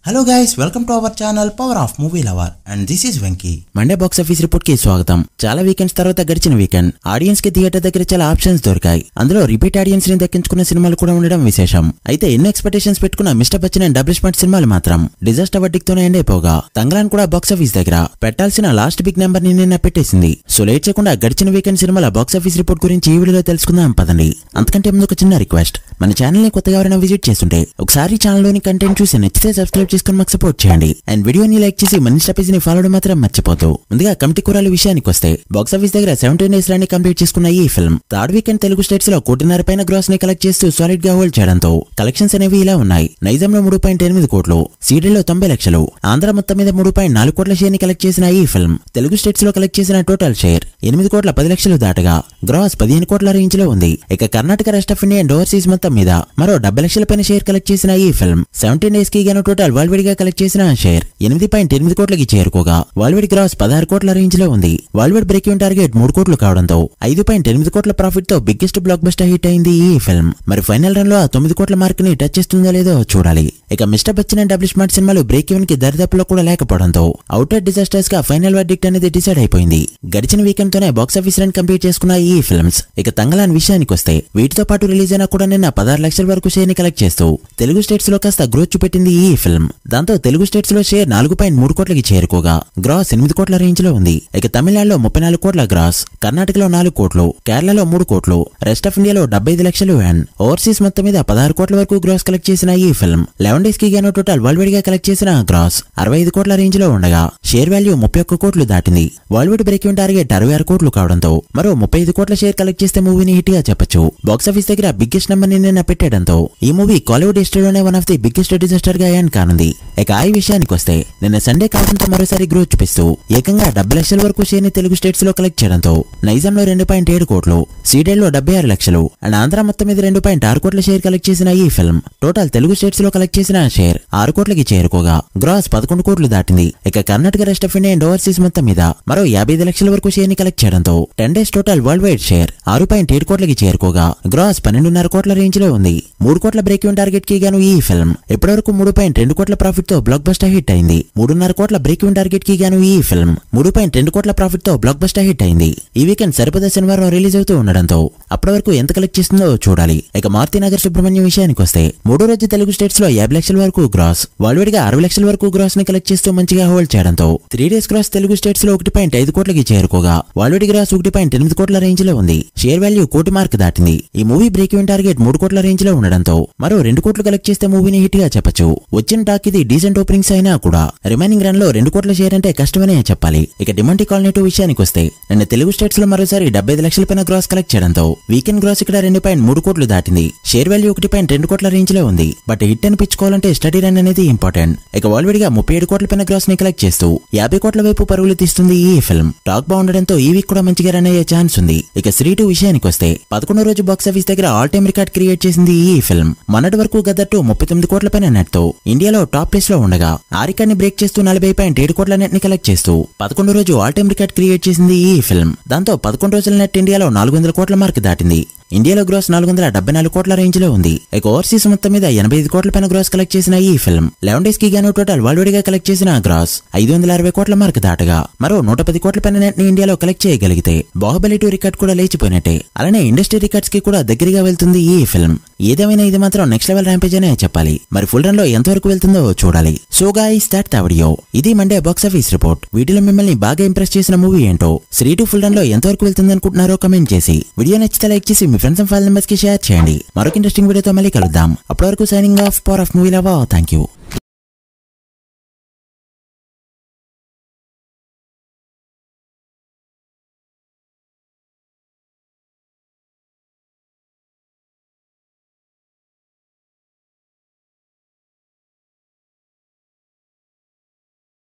Hello guys, welcome to our channel Power of Movie Lover and this is Venky. Monday box office report కి స్వాగతం. చాలా weekends తర్వాత గడిచిన weekend audience కి theatre దగ్గర చాలా ఆప్షన్స్ దొరికాయి. అందులో రిపీట్ ఆడియన్స్ ని దక్కించుకున్న సినిమాలు కూడా ఉండడం విశేషం. అయితే ఎన్నో ఎక్స్పెక్టేషన్స్ పెట్టుకున్న mister Bachchan and double smart సినిమాలు మాత్రం డిజాస్టర్ వర్డిక్ తోనే ఎండ్ అయిపోగా తంగలాన్ కూడా బాక్స్ ఆఫీస్ దగ్గర పెట్టాల్సిన లాస్ట్ బిగ్ నెంబర్ ని నిన్న పెట్టేసింది. సో లేట్ చేయకుండా గడిచిన వీకెండ్ సినిమాల బాక్స్ ఆఫీస్ రిపోర్ట్ గురించి ఈ వీడియోలో తెలుసుకుందాం పదండి. అంతకంటే ముందు ఒక చిన్న రిక్వెస్ట్, మన ఛానల్ ని కొత్తగా ఎవరైనా విజిట్ చేస్తుంటే ఒకసారి ఛానల్ లోని కంటెంట్ చూసి నచ్చితే సబ్స్క్రైబ్ చేసుకుని మాకు సపోర్ట్ చేయండి. అండ్ వీడియోని లైక్ చేసి మన ఇన్స్టా పేజ్ ని ఫాలో మాత్రం మర్చిపోతూ. ముందుగా కమిటీ కూరల విషయానికి వస్తే బాక్స్ ఆఫీస్ దగ్గర 17 డేస్ రన్ కంప్లీట్ చేసుకున్న ఈ film third weekend Telugu states లో 1.5 పైన గ్రాస్ ని కలెక్ట్ చేస్తూ సాలిడ్ గా హోల్డ్ చేయడంతో కలెక్షన్స్ అనేవి ఇలా ఉన్నాయి. నైజాంలో 3.8 కోట్లు, సీడెల్లో 90 లక్షలు, ఆంధ్ర మొత్తం మీద 3.4 కోట్ల షేర్ ని కలెక్ట్ చేసిన ఈ ఫిల్మ్ తెలుగు స్టేట్స్ లో కలెక్ట్ చేసిన టోటల్ షేర్ 8 కోట్ల 10 లక్షలు దాటగా గ్రాస్ 15 కోట్ల రేంజ్ లో ఉంది. ఇక Karnataka, rest of India and overseas మొత్తం మీద మరో 70 లక్షల పైన షేర్ కలెక్ట్ చేసిన ఈ ఫిల్మ్ 17 డేస్ కి గాను టోటల్ వరల్డ్ వైడ్ గా కలెక్ట్ చేసిన షేర్ 8.8 కోట్లకి చేరుకోగా వరల్డ్ వైడ్ గ్రాస్ 16 కోట్ల రేంజ్ లో ఉంది. World wide break even target 3 కోట్లు కావడంతో 5.8 కోట్ల ప్రాఫిట్ తో బిగ్గెస్ట్ బ్లాక్ బస్టర్ హిట్ అయింది ఈ ఫిల్మ్. మరి ఫైనల్ రన్ లో 9 కోట్ల మార్క్ ని టచ్ చేస్తుందో లేదో చూడాలి. ఇక mister Bachchan and double smart సినిమాలు బ్రేక్ ఈవెన్ కి దరిదాపులో కూడా లేకపోవడంతో అవుటర్ డిజాస్టర్స్ గా ఫైనల్ వర్డిక్ట్ అనేది డిసైడ్ అయిపోయింది. గడిచిన వీకెండ్ తోనే బాక్స్ ఆఫీస్ రన్ కంప్లీట్ చేసుకున్న ఈ ఫిల్మ్స్ ఇక తంగలాన్ విషయానికి వస్తే వీటితో పాటు రిలీజ్ అయినా కూడా నిన్న 16 లక్షల వరకు షేర్ ని కలెక్ట్ చేస్తూ తెలుగు స్టేట్స్ లో కాస్త గ్రోత్ చూపెట్టింది ఈ ఫిల్మ్. దాంతో తెలుగు స్టేట్స్ లో షేర్ 4.3 కోట్లకి చేరుకోగా గ్రాస్ 8 కోట్ల రేంజ్ లో ఉంది. ఇక తమిళనాడులో 34 కోట్ల గ్రాస్, కర్ణాటకలో 4 కోట్లు, కేరళలో 3 కోట్లు, రెస్ట్ ఆఫ్ ఇండియాలో 75 లక్షలు అండ్ ఓవర్సీస్ మొత్తం మీద 16 కోట్ల వరకు గ్రాస్ కలెక్ట్ చేసిన ఈ ఫిల్మ్ 11 డేస్ కి గాను టోటల్ వరల్డ్ వైడ్ గా కలెక్ట్ చేసిన గ్రాస్ 65 కోట్ల రేంజ్ లో ఉండగా షేర్ వాల్యూ 31 కోట్లు దాటింది. World wide break even target 66 కోట్లు కావడంతో మరో 35 కోట్ల షేర్ కలెక్ట్ చేస్తే మూవీని హిట్ గా చెప్పొచ్చు. బాక్స్ ఆఫీస్ దగ్గర బిగ్గెస్ట్ నెంబర్ ని నిన్న పెట్టడంతో ఈ మూవీ కాలీవుడ్ హిస్టరీలోనే one of the biggest disaster గా ఎండ్ కానుంది. ఇక ఆ విషయానికి వస్తే నిన్న సండే కావడంతో మరోసారి గ్రోత్ చూపిస్తూ ఏకంగా 70 లక్షల వరకు షేర్ ని తెలుగు స్టేట్స్ లో కలెక్ట్ చేయడంతో నైజాంలో 2.7 కోట్లు, సీడెల్లో 76 లక్షలు అండ్ ఆంధ్ర మొత్తం మీద 2.6 కోట్ల షేర్ కలెక్ట్ చేసిన ఈ ఫిల్మ్ టోటల్ తెలుగు స్టేట్స్ లో కలెక్ట్ చేసిన షేర్ 6 కోట్లకి చేరుకోగా గ్రాస్ 11 కోట్లు దాటింది. ఇక Karnataka, rest of India and overseas మొత్తం మీద మరో 55 లక్షల వరకు షేర్ ని కలెక్ట్ చేయడంతో 10 days total world wide share 6.7 కోట్లకి చేరుకోగా గ్రాస్ 12.5 కోట్ల రేంజ్ లో ఉంది. 3 కోట్ల బ్రేక్ ఈవెన్ టార్గెట్ కి గాను ఈ ఫిల్మ్ ఇప్పటివరకు 3.2 కోట్ల ప్రాఫిట్ తో బ్లాక్ బస్టర్ హిట్ అయింది. 3.5 కోట్ల బ్రేక్ ఈవెన్ టార్గెట్ కి గాను ఈ ఫిల్మ్ 3.2 కోట్ల ప్రాఫిట్ తో బ్లాక్ బస్టర్ హిట్ అయింది. ఈ వీకెండ్ సరిపదా శనివారం రిలీజ్ అవుతూ ఉండడంతో అప్పటి వరకు ఎంత కలెక్ట్ చేస్తుందో చూడాలి. ఇక మారుతినగర్ సుబ్రహ్మణ్యం విషయానికి వస్తే మూడో రోజు తెలుగు స్టేట్స్ లో 50 లక్షల వరకు గ్రాస్, వరల్డ్ వైడ్ గా 60 లక్షల వరకు గ్రాస్ ని కలెక్ట్ చేస్తూ మంచిగా హోల్డ్ చేయడంతో 3 డేస్ గ్రాస్ తెలుగు స్టేట్స్ లో 1.5 కోట్లకి చేరుకోగా వరల్డ్ వైడ్ గ్రాస్ 1.8 కోట్ల రేంజ్ లో ఉంది. షేర్ వాల్యూ కోటి మార్క్ దాటింది. ఈ మూవీ బ్రేక్ ఈవెన్ టార్గెట్ 3 కోట్ల రేంజ్ లో ఉండడంతో మరో 2 కోట్లు కలెక్ట్ చేస్తే మూవీని హిట్ గా చెప్పొచ్చు. వచ్చిన టాక్ ఇది డీసెంట్ ఓపెనింగ్స్ అయినా కూడా రిమైనింగ్ రన్ లో 2 కోట్ల షేర్ అంటే కష్టమనే చెప్పాలి. ఇక డిమాంటి కాలనీ 2 విషయానికి వస్తే నిన్న తెలుగు స్టేట్స్ లో మరోసారి 75 లక్షల పైన గ్రాస్ కలెక్ట్ చేయడంతో వీకెండ్ గ్రాస్ ఇక్కడ 2.3 కోట్లు దాటింది. షేర్ వాల్యూ 1.2 కోట్ల రేంజ్ లో ఉంది. బట్ హిట్ అనిపించుకోవాలంటే స్టడీ రన్ అనేది ఇంపార్టెంట్. ఇక వరల్డ్ వైడ్ గా 37 కోట్ల పైన గ్రాస్ ని కలెక్ట్ చేస్తూ 50 కోట్ల వైపు పరుగులు తీస్తుంది ఈ ఫిల్మ్. టాక్ బాగుండడంతో ఈ వీక్ కూడా మంచిగా రన్ అయ్యే ఛాన్స్ ఉంది. ఇక శ్రీ 2 విషయానికి వస్తే 11వ రోజు బాక్స్ ఆఫీస్ దగ్గర ఆల్ టైమ్ రికార్డ్ క్రియేట్ చేసింది ఈ ఫిల్మ్. మొన్నటి వరకు గదర్ 2 39 కోట్ల పైన నెట్ తో ఇండియాలో టాప్ ప్లేస్ లో ఉండగా ఆ రికార్డ్ ని బ్రేక్ చేస్తూ 40.7 కోట్ల నెట్ ని కలెక్ట్ చేస్తూ 11వ రోజు ఆల్ టైమ్ రికార్డ్ క్రియేట్ చేసింది ఈ ఫిల్మ్. దాంతో 11 రోజుల నెట్ ఇండియాలో 400 కోట్ల మార్క్ దాటింది. ఇండియాలో గ్రాస్ 474 కోట్ల రేంజ్ లో ఉంది. ఇక ఓవర్సీస్ మొత్తం మీద 85 కోట్ల పైన గ్రాస్ కలెక్ట్ చేసిన ఈ ఫిల్మ్ 11 డేస్ కి గాను టోటల్ వరల్డ్ వైడ్ గా కలెక్ట్ చేసిన గ్రాస్ 560 కోట్ల మార్క్ దాటగా మరో 110 కోట్ల పైన నెట్ ని ఇండియాలో కలెక్ట్ చేయగలిగితే బాహుబలి 2 రికార్డ్ కూడా లేచిపోయినట్టే. అలానే ఇండస్ట్రీ రికార్డ్స్ కి కూడా దగ్గరగా వెళ్తుంది ఈ ఫిల్మ్. ఏదేమైనా ఇది మాత్రం నెక్స్ట్ లెవెల్ ర్యాంపేజ్ అనే చెప్పాలి. మరి ఫుల్ రన్ లో ఎంతవరకు వెళ్తుందో చూడాలి. So guys, that the video. ఇది మండే బాక్స్ ఆఫీస్ రిపోర్ట్. వీటిలో మిమ్మల్ని బాగా ఇంప్రెస్ చేసిన మూవీ ఏంటో, శ్రీ 2 ఫుల్ రన్ లో ఎంతవరకు వెళ్తుంది అనుకుంటున్నారో కమెంట్ చేసి వీడియో నచ్చితే లైక్ చేసి మీ ఫ్రెండ్స్ అండ్ ఫ్యామిలీ మెంబర్స్ కి షేర్ చేయండి. మరొక ఇంట్రెస్టింగ్ వీడియోతో మళ్ళీ కలుద్దాం. అప్పటి వరకు signing off, power of movie lover. Thank you.